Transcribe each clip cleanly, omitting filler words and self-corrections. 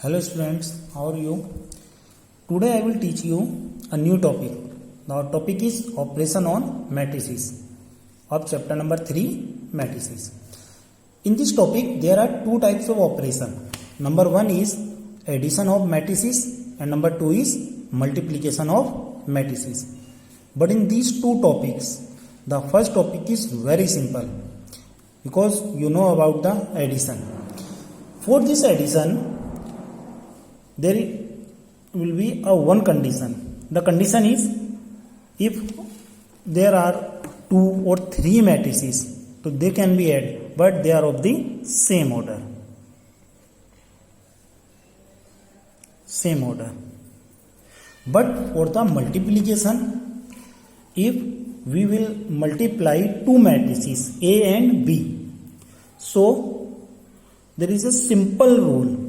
Hello students, how are you? Today I will teach you a new topic. The topic is operation on matrices of chapter number 3 matrices. In this topic there are two types of operation. Number 1 is addition of matrices and number 2 is multiplication of matrices. But in these two topics, the first topic is very simple because you know about the addition. For this addition, there will be a one condition. The condition is if there are 2 or 3 matrices, so they can be added, but they are of the same order. But for the multiplication, if we will multiply 2 matrices A and B, so there is a simple rule.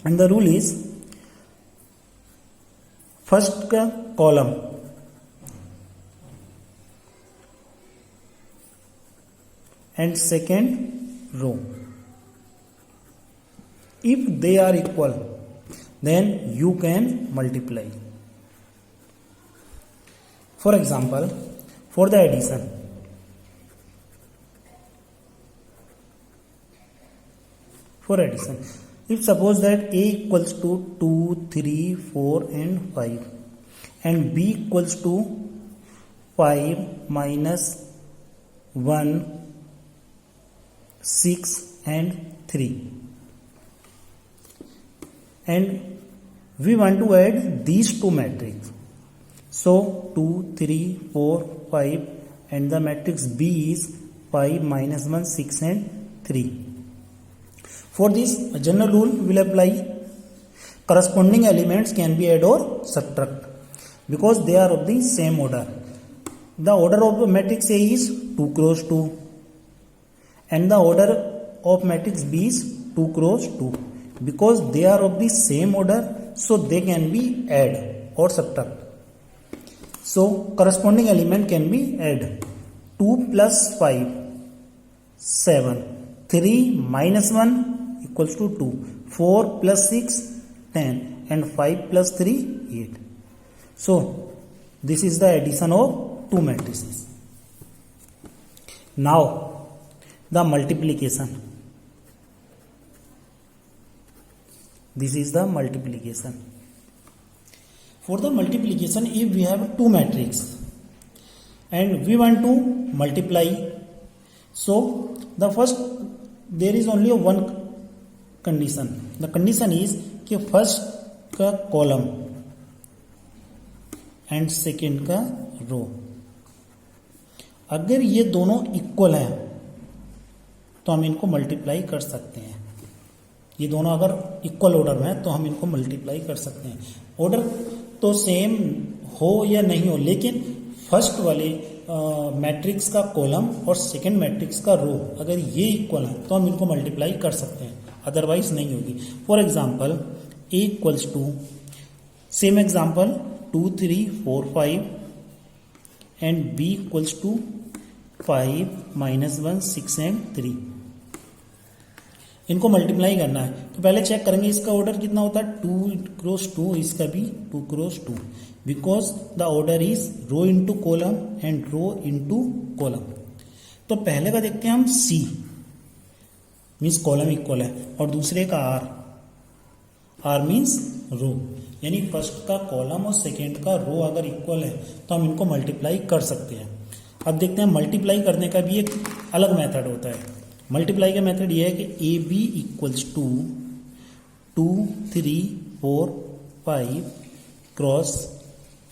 And the rule is first column and second row, if they are equal, then you can multiply. For example, for the addition, if suppose that A equals to 2, 3, 4 and 5 and B equals to 5 minus 1, 6 and 3, and we want to add these two matrices. So 2, 3, 4, 5 and the matrix B is 5 minus 1, 6 and 3. For this, a general rule will apply. Corresponding elements can be add or subtract because they are of the same order. The order of matrix A is 2 cross 2 and the order of matrix B is 2 cross 2. Because they are of the same order, so they can be add or subtract. So corresponding element can be add. 2 plus 5, 7. 3 minus 1 equals to 2. 4 plus 6, 10. And 5 plus 3, 8. So this is the addition of two matrices. Now the multiplication. This is the multiplication. For the multiplication, if we have two matrices and we want to multiply, so the first, there is only one condition. The condition is कि first का column and second का row, अगर ये दोनों equal हैं तो हम इनको मल्टीप्लाई कर सकते हैं. ये दोनों अगर इक्वल ऑर्डर में है तो हम इनको मल्टीप्लाई कर सकते हैं. ऑर्डर तो सेम हो या नहीं हो, लेकिन फर्स्ट वाले मैट्रिक्स का कॉलम और सेकंड मैट्रिक्स का रो अगर ये इक्वल है तो हम इनको मल्टीप्लाई कर सकते हैं, अदरवाइज नहीं होगी. For example A equals to, same example 2, 3, 4, 5 and B equals to 5 minus 1, 6 and 3. इनको मल्टीप्लाई करना है तो पहले चेक करेंगे इसका ऑर्डर कितना होता है. 2 क्रॉस 2, इसका भी 2 cross 2, because the order is row into column and row into column. तो पहले का देखते हैं हम C, मीन्स कॉलम इक्वल है, और दूसरे का R मीन्स रो, यानी फर्स्ट का कॉलम और सेकेंड का रो अगर इक्वल है तो हम इनको मल्टीप्लाई कर सकते हैं. अब देखते हैं मल्टीप्लाई करने का भी एक अलग मेथड होता है. मल्टीप्लाई का मेथड ये है कि A B equals to 2, 3, 4, 5 cross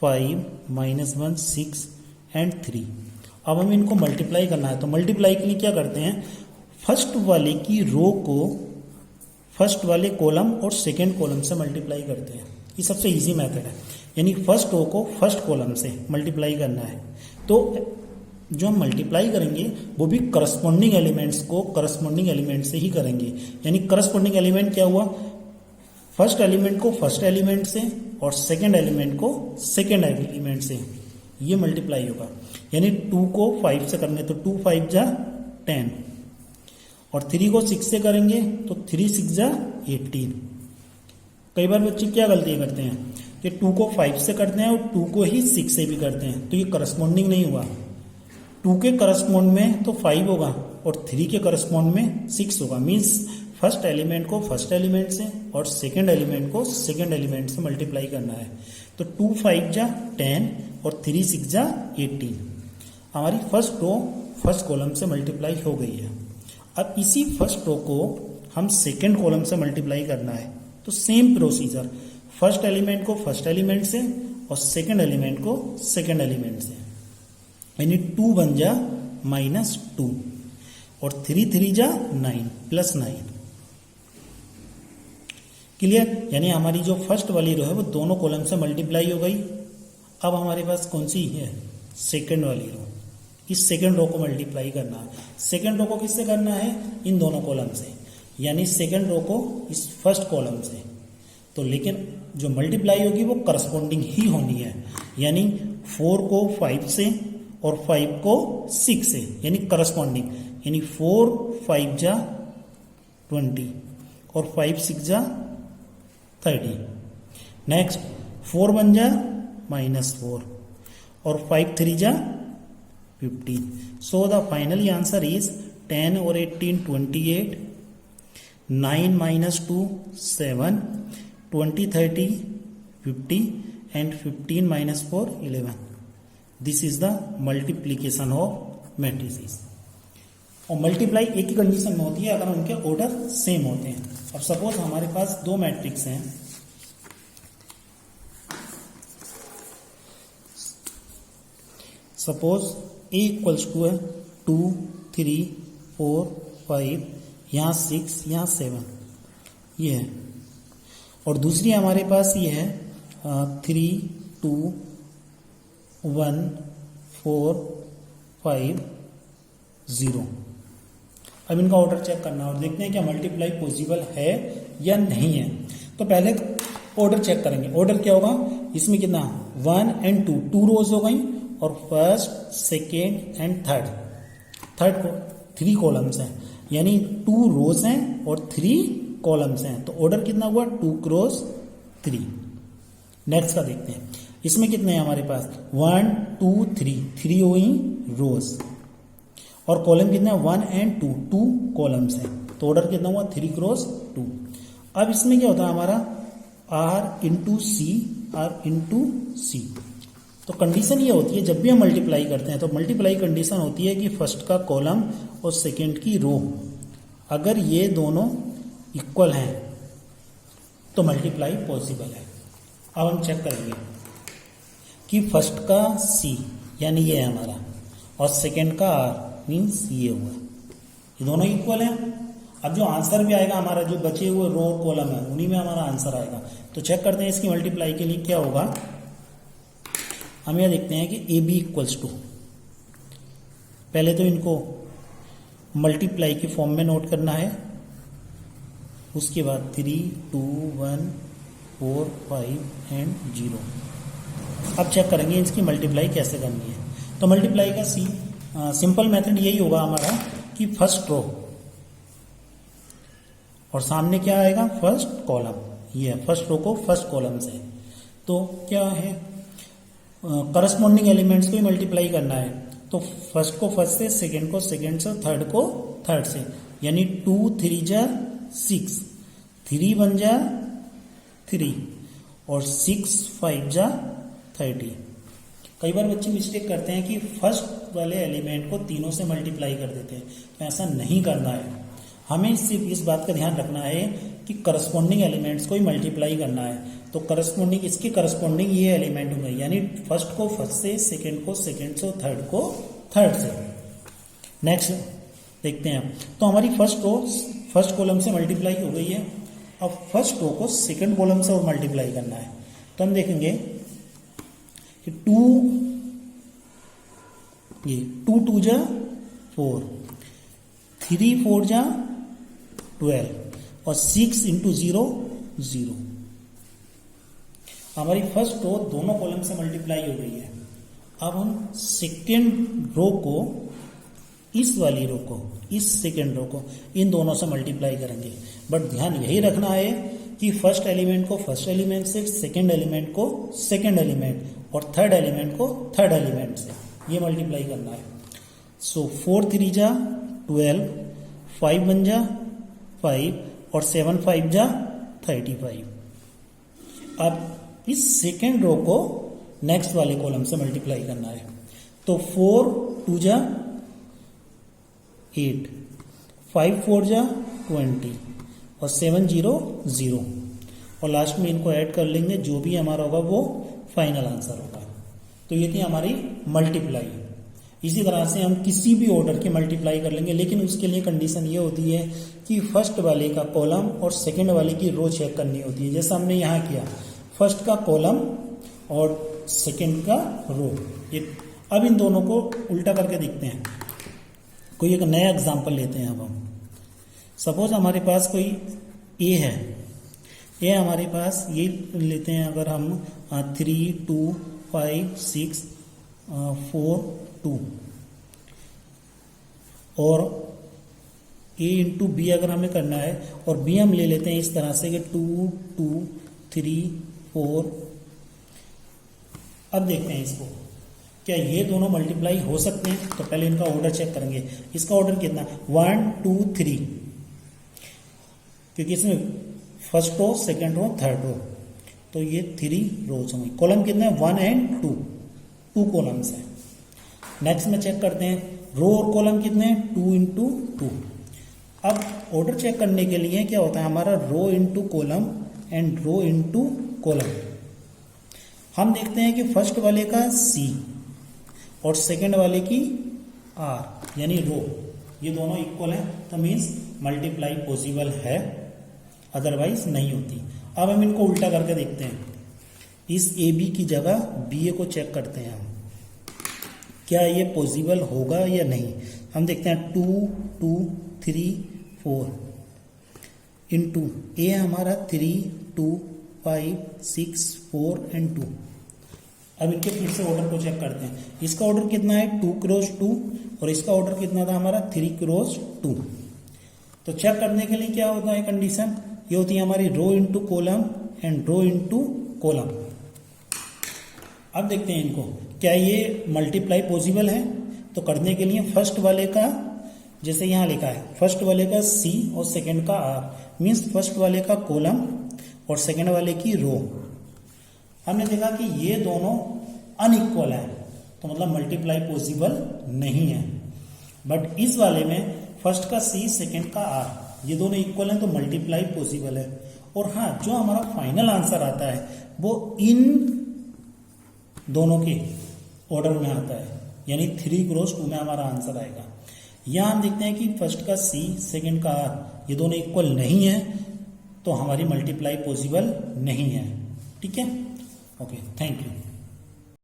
5 minus 1, 6 and 3. अब हमें इनको मल्टीप्लाई करना है तो मल्टीप्लाई के लिए क्या करते हैं, फर्स्ट वाले की रो को फर्स्ट वाले कॉलम और सेकेंड कॉलम से मल्टीप्लाई करते हैं. ये सबसे इजी मेथड है, यानी फर्स्ट रो को फर्स्ट कॉलम से मल्टीप्लाई करना है. तो जो हम मल्टीप्लाई करेंगे वो भी करस्पॉन्डिंग एलिमेंट्स को करस्पॉन्डिंग एलिमेंट से ही करेंगे. यानी करस्पॉन्डिंग एलिमेंट क्या हुआ, फर्स्ट एलिमेंट को फर्स्ट एलिमेंट से और सेकंड एलिमेंट को सेकंड एलिमेंट से, ये मल्टीप्लाई होगा. यानी 2 को 5 से करेंगे तो 2 5 जा 10 और 3 को 6 से करेंगे तो 3 6 जा 18. कई बार बच्चे क्या गलतियां करते हैं कि 2 को 5 से करते हैं और 2 को ही 6 से भी करते हैं, तो ये करस्पॉन्डिंग नहीं हुआ। 2 के करस्पॉन्ड में तो 5 होगा और 3 के करस्पॉन्ड में 6 होगा। मीन्स फर्स्ट एलिमेंट को फर्स्ट एलिमेंट से और सेकेंड एलिमेंट को सेकेंड एलिमेंट से मल्टीप्लाई करना है। तो 2 5 जा 10 और 3 6 जा 18। हमारी फर्स्ट रो फर्स्ट कॉलम से मल्टीप्लाई हो गई है। अब इसी फर्स्ट रो को हम सेकेंड कॉलम से मल्टीप्लाई करना है। तो सेम प्रोसीजर, फर्स्ट एलिमेंट को फर्स्ट एलिमेंट से और सेकेंड एलिमेंट को सेकेंड एलिमेंट से, यानी 2 1 जा -2 और 3 3 जा 9 +9। क्लियर? यानी हमारी जो फर्स्ट वाली रो है वो दोनों कॉलम से मल्टीप्लाई हो गई। अब हमारे पास कौन सी है? सेकेंड वाली रो। इस सेकेंड रो को मल्टीप्लाई करना है। सेकेंड रो को किससे करना है? इन दोनों कॉलम से, यानी सेकेंड रो को इस फर्स्ट कॉलम से। तो लेकिन जो मल्टीप्लाई होगी वो करस्पॉन्डिंग ही होनी है, यानी 4 को 5 से और 5 को 6 से, यानी करस्पॉन्डिंग, यानी 4 5 जा 20 और 5 6 जा 30। नेक्स्ट 4 1 जा -4 और 5 3 जा 15। So the finally answer is 10 और 18 28, 9 - 2 7, 20 30 50 and 15 - 4 11। This is the multiplication of matrices. और मल्टीप्लाई एक ही कंडीशन में होती है अगर उनके ऑर्डर सेम होते हैं। अब सपोज हमारे पास दो मैट्रिक्स हैं, सपोज A = 2 है, 2 3 4 5, यहाँ 6 यहाँ 7 ये है। और दूसरी हमारे पास ये है 3 2 1 4 5 0। अब इनका ऑर्डर चेक करना और देखते हैं क्या मल्टीप्लाई पॉसिबल है या नहीं है। तो पहले ऑर्डर चेक करेंगे। ऑर्डर क्या होगा इसमें? कितना? 1 और 2, 2 रोज हो गई और फर्स्ट सेकेंड एंड थर्ड को 3 कॉलम्स हैं, यानी 2 रोज हैं और 3 कॉलम्स हैं। तो ऑर्डर कितना हुआ? 2 × 3। नेक्स्ट का देखते हैं। इसमें कितने हैं हमारे पास? 1 2 3 हुई रोज और कॉलम कितना? 1 और 2, 2 कॉलम्स हैं। तो ऑर्डर कितना हुआ? 3 × 2। अब इसमें क्या होता है हमारा? R × C। तो कंडीशन ये होती है जब भी हम मल्टीप्लाई करते हैं तो मल्टीप्लाई कंडीशन होती है कि फर्स्ट का कॉलम और सेकेंड की रो अगर ये दोनों इक्वल हैं तो मल्टीप्लाई पॉसिबल है। अब हम चेक करेंगे कि फर्स्ट का C यानी ये है हमारा और सेकेंड का R मीन्स ये हुआ, ये दोनों इक्वल हैं। अब जो आंसर भी आएगा हमारा, जो बचे हुए रो कॉलम है उन्हीं में हमारा आंसर आएगा। तो चेक करते हैं इसकी मल्टीप्लाई के लिए क्या होगा। हम यह देखते हैं कि AB = 2। पहले तो इनको मल्टीप्लाई के फॉर्म में नोट करना है, उसके बाद 3 2 1 4 5 एंड 0। अब चेक करेंगे इसकी मल्टीप्लाई कैसे करनी है। तो मल्टीप्लाई का सिंपल मेथड यही होगा हमारा कि फर्स्ट रो और सामने क्या आएगा? First column. ये फर्स्ट रो को फर्स्ट कॉलम से, तो क्या है करस्पॉन्डिंग एलिमेंट्स को ही मल्टीप्लाई करना है। तो फर्स्ट को फर्स्ट से, सेकेंड को सेकेंड से, थर्ड को थर्ड से, यानी 2 3 जा 6, 3 1 जा 3 और 6 5 जा 30। कई बार बच्चे मिस्टेक करते हैं कि फर्स्ट वाले एलिमेंट को तीनों से मल्टीप्लाई कर देते हैं, तो ऐसा नहीं करना है। हमें सिर्फ इस बात का ध्यान रखना है कि करस्पॉन्डिंग एलिमेंट्स को ही मल्टीप्लाई करना है। तो करस्पॉन्डिंग, इसके करस्पॉन्डिंग ये एलिमेंट होंगे, यानी फर्स्ट को फर्स्ट से, सेकेंड को सेकेंड से, थर्ड को थर्ड से। नेक्स्ट देखते हैं। तो हमारी फर्स्ट रो फर्स्ट कॉलम से मल्टीप्लाई हो गई है। अब फर्स्ट रो को सेकेंड कॉलम से और मल्टीप्लाई करना है। तो हम देखेंगे कि 2 2 जा 4, 3 4 जा 12 और 6 × 0 0। हमारी फर्स्ट रो दोनों कॉलम से मल्टीप्लाई हो गई है। अब हम सेकेंड रो को, इस वाली रो को, इस सेकेंड रो को इन दोनों से मल्टीप्लाई करेंगे। बट ध्यान यही रखना है कि फर्स्ट एलिमेंट को फर्स्ट एलिमेंट से, सेकंड एलिमेंट को सेकंड एलिमेंट और थर्ड एलिमेंट को थर्ड एलिमेंट से ये मल्टीप्लाई करना है। सो 4 3 जा 12, 5 1 जा 5 और 7 5 जा 35। अब इस सेकेंड रो को नेक्स्ट वाले कॉलम से मल्टीप्लाई करना है। तो 4 2 जा 8, 5 4 जा 20 और 7 0 0 और लास्ट में इनको ऐड कर लेंगे, जो भी हमारा होगा वो फाइनल आंसर होगा। तो ये थी हमारी मल्टीप्लाई। इसी तरह से हम किसी भी ऑर्डर की मल्टीप्लाई कर लेंगे, लेकिन उसके लिए कंडीशन ये होती है कि फर्स्ट वाले का कॉलम और सेकंड वाले की रो चेक करनी होती है। जैसा हमने यहाँ किया, फर्स्ट का कॉलम और सेकंड का रो। अब इन दोनों को उल्टा करके देखते हैं। कोई एक नया एग्जांपल लेते हैं। अब हम सपोज हमारे पास कोई ए है, ये हमारे पास ये लेते हैं। अगर हम 3 2 5 6 4 2 और ए इंटू बी अगर हमें करना है, और बी हम ले लेते हैं इस तरह से कि 2 2 3 4। अब देखते हैं इसको, क्या ये दोनों मल्टीप्लाई हो सकते हैं? तो पहले इनका ऑर्डर चेक करेंगे। इसका ऑर्डर कितना, 1 2 3, क्योंकि इसमें first row second row third row, तो ये 3 रोज होंगे। कॉलम कितने हैं, 1 एंड 2, 2 कॉलम्स हैं। नेक्स्ट में चेक करते हैं रो और कॉलम कितने हैं, 2 इंटू 2। अब ऑर्डर चेक करने के लिए क्या होता है हमारा, row into column and row into column. हम देखते हैं कि फर्स्ट वाले का सी और सेकंड वाले की आर यानी रो, ये दोनों इक्वल हैं, तो मीन्स मल्टीप्लाई पॉसिबल है, अदरवाइज नहीं होती। अब हम इनको उल्टा करके देखते हैं। इस ए बी की जगह बी ए को चेक करते हैं हम, क्या ये पॉसिबल होगा या नहीं। हम देखते हैं 2 2 3 4 इंटू ए हमारा 3 2 5 6 4 एंड 2। अब इनके फिर से ऑर्डर को चेक करते हैं। इसका ऑर्डर कितना है, 2 क्रॉस 2, और इसका ऑर्डर कितना था हमारा, 3 क्रॉस 2। तो चेक करने के लिए क्या होता है कंडीशन, ये होती है हमारी row into column and row into column. अब देखते हैं इनको, क्या ये मल्टीप्लाई पॉसिबल है। तो करने के लिए फर्स्ट वाले का, जैसे यहाँ लिखा है, फर्स्ट वाले का सी और सेकंड का आर, मीन्स फर्स्ट वाले का कॉलम और सेकंड वाले की रो। हमने देखा कि ये दोनों अनइक्वल है, तो मतलब मल्टीप्लाई पॉसिबल नहीं है। बट इस वाले में फर्स्ट का सी सेकंड का आर, ये दोनों इक्वल हैं, तो मल्टीप्लाई पॉसिबल है। और हाँ, जो हमारा फाइनल आंसर आता है वो इन दोनों के ऑर्डर में आता है, यानी 3 क्रॉस 2 में हमारा आंसर आएगा। यहां हम देखते हैं कि फर्स्ट का सी सेकंड का आर, ये दोनों इक्वल नहीं है, तो हमारी मल्टीप्लाई पॉसिबल नहीं है। ठीक है, ओके, थैंक यू।